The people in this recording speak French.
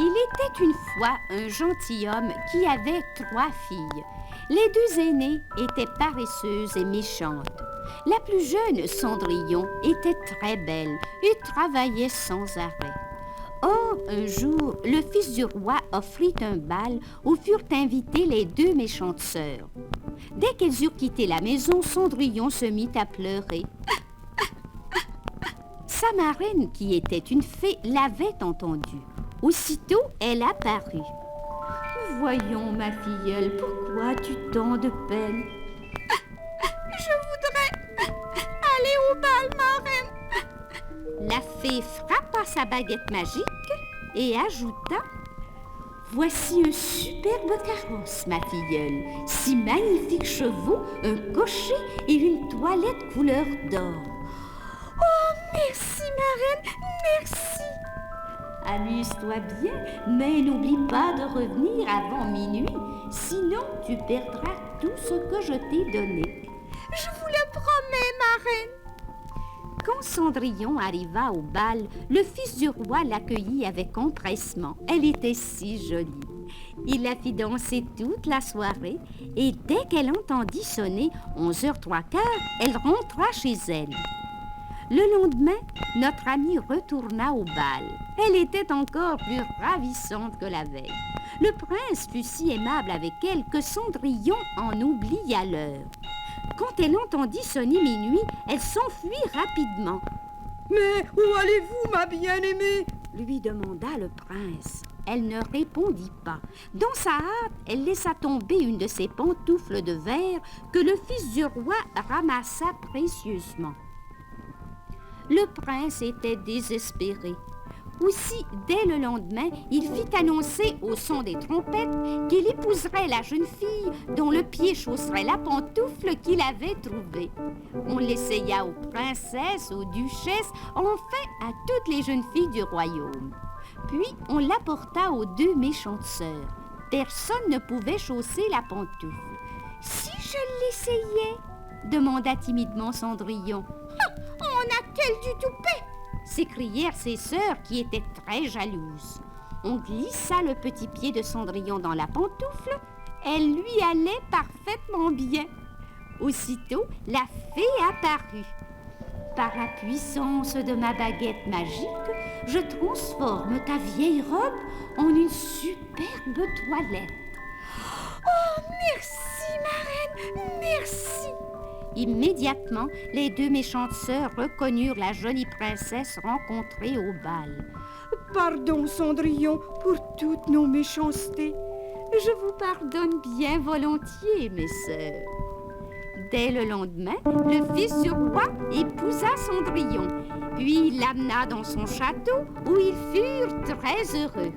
Il était une fois un gentilhomme qui avait 3 filles. Les 2 aînées étaient paresseuses et méchantes. La plus jeune, Cendrillon, était très belle et travaillait sans arrêt. Or, un jour, le fils du roi offrit un bal où furent invitées les 2 méchantes sœurs. Dès qu'elles eurent quitté la maison, Cendrillon se mit à pleurer. Sa marraine, qui était une fée, l'avait entendue. Aussitôt, elle apparut. « Voyons, ma filleule, pourquoi as-tu tant de peine ?»« Je voudrais aller au bal, marraine. » La fée frappa sa baguette magique et ajouta « Voici un superbe carrosse, ma filleule, 6 magnifiques chevaux, un cocher et une toilette couleur d'or. » Oh, merci, marraine, merci. Amuse-toi bien, mais n'oublie pas de revenir avant minuit, sinon tu perdras tout ce que je t'ai donné. Je vous le promets, marraine. Quand Cendrillon arriva au bal, le fils du roi l'accueillit avec empressement. Elle était si jolie. Il la fit danser toute la soirée et dès qu'elle entendit sonner 11h15, elle rentra chez elle. Le lendemain, notre amie retourna au bal. Elle était encore plus ravissante que la veille. Le prince fut si aimable avec elle que Cendrillon en oublia l'heure. Quand elle entendit sonner minuit, elle s'enfuit rapidement. « Mais où allez-vous, ma bien-aimée » lui demanda le prince. Elle ne répondit pas. Dans sa hâte, elle laissa tomber une de ses pantoufles de verre que le fils du roi ramassa précieusement. Le prince était désespéré. Aussi, dès le lendemain, il fit annoncer au son des trompettes qu'il épouserait la jeune fille dont le pied chausserait la pantoufle qu'il avait trouvée. On l'essaya aux princesses, aux duchesses, enfin à toutes les jeunes filles du royaume. Puis on l'apporta aux 2 méchantes sœurs. Personne ne pouvait chausser la pantoufle. « Si je l'essayais ?» demanda timidement Cendrillon. « On a-t-elle du toupet ?» s'écrièrent ses sœurs qui étaient très jalouses. On glissa le petit pied de Cendrillon dans la pantoufle. Elle lui allait parfaitement bien. Aussitôt, la fée apparut. « Par la puissance de ma baguette magique, je transforme ta vieille robe en une superbe toilette. » « Oh, merci, marraine, merci !» Immédiatement, les 2 méchantes sœurs reconnurent la jolie princesse rencontrée au bal. « Pardon, Cendrillon, pour toutes nos méchancetés. » « Je vous pardonne bien volontiers, mes sœurs. » Dès le lendemain, le fils du roi épousa Cendrillon, puis il l'amena dans son château où ils furent très heureux.